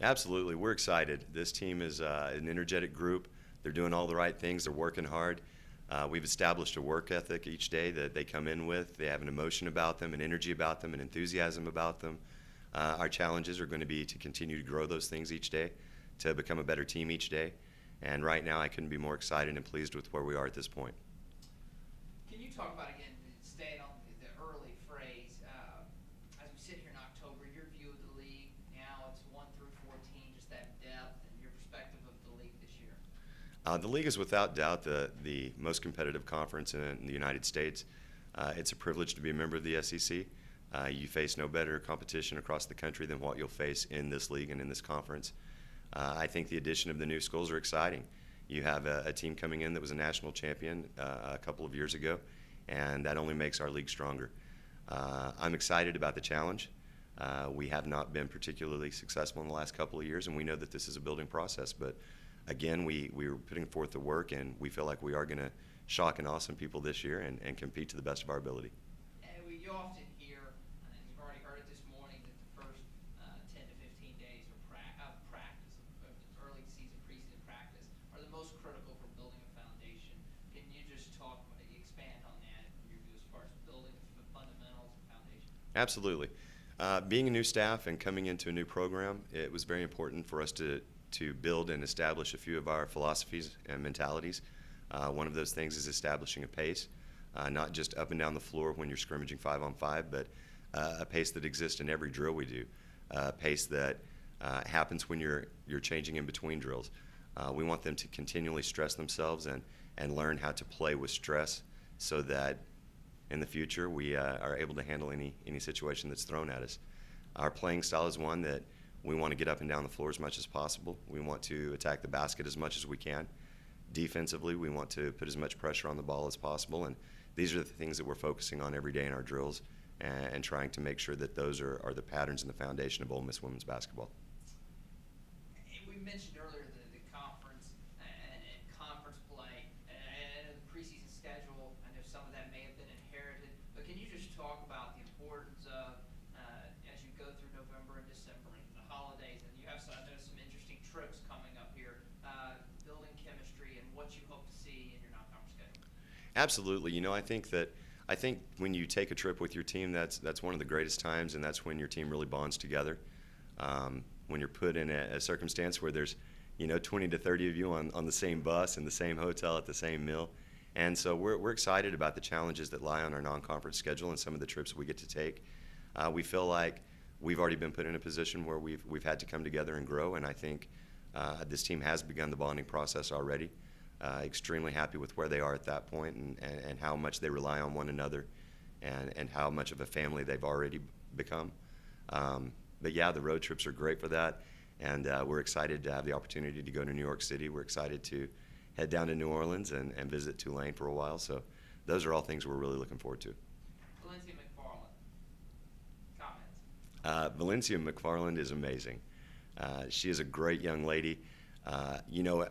Absolutely, we're excited. This team is an energetic group. They're doing all the right things. They're working hard. We've established a work ethic each day that they come in with. They have an emotion about them, an energy about them, an enthusiasm about them. Our challenges are going to be to continue to grow those things each day, to become a better team each day. And right now, I couldn't be more excited and pleased with where we are at this point. Can you talk about, again, staying on the early phrase, as we sit here in October, your view of the league now, it's 1 through 14, just that depth and your perspective of the league this year? The league is without doubt the most competitive conference in the United States. It's a privilege to be a member of the SEC. You face no better competition across the country than what you'll face in this league and in this conference. I think the addition of the new schools are exciting. You have a team coming in that was a national champion a couple of years ago, and that only makes our league stronger. I'm excited about the challenge. We have not been particularly successful in the last couple of years, and we know that this is a building process. But again, we're putting forth the work, and we feel like we are going to shock and awe some people this year and compete to the best of our ability. And you often hear, and you've already heard it this morning, that the first 10 to 15 days of practice, of early season, preseason practice, are the most critical for building a foundation. Can you just expand on that from your view as far as building the fundamentals and foundation? Absolutely. Being a new staff and coming into a new program, it was very important for us to build and establish a few of our philosophies and mentalities. One of those things is establishing a pace, not just up and down the floor when you're scrimmaging 5-on-5, but a pace that exists in every drill we do, a pace that happens when you're changing in between drills. We want them to continually stress themselves and learn how to play with stress so that in the future we are able to handle any situation that's thrown at us. Our playing style is one that we want to get up and down the floor as much as possible. We want to attack the basket as much as we can. Defensively, we want to put as much pressure on the ball as possible, and these are the things that we're focusing on every day in our drills and trying to make sure that those are the patterns and the foundation of Ole Miss women's basketball. We mentioned earlier the conference and conference play and the preseason schedule. I know some of that may have been inherited, but can you just talk about the importance of, as you go through November and December and the holidays, and you have I know some interesting trips coming up here, building chemistry and what you hope to see in your non-conference schedule? Absolutely. You know, I think when you take a trip with your team, that's one of the greatest times, and that's when your team really bonds together. When you're put in a circumstance where there's 20 to 30 of you on the same bus in the same hotel at the same meal. And so we're excited about the challenges that lie on our non-conference schedule and some of the trips we get to take. We feel like we've already been put in a position where we've had to come together and grow, and I think this team has begun the bonding process already. Extremely happy with where they are at that point and how much they rely on one another and how much of a family they've already become. But yeah, the road trips are great for that, and we're excited to have the opportunity to go to New York City. We're excited to head down to New Orleans and visit Tulane for a while. So those are all things we're really looking forward to. Valencia McFarland, comments? Valencia McFarland is amazing. She is a great young lady.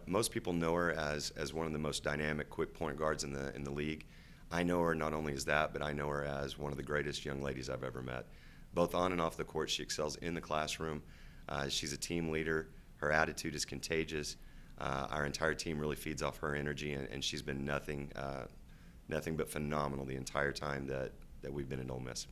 Most people know her as one of the most dynamic, quick point guards in the league. I know her not only as that, but I know her as one of the greatest young ladies I've ever met. Both on and off the court, she excels in the classroom. She's a team leader. Her attitude is contagious. Our entire team really feeds off her energy, and she's been nothing but phenomenal the entire time that we've been at Ole Miss.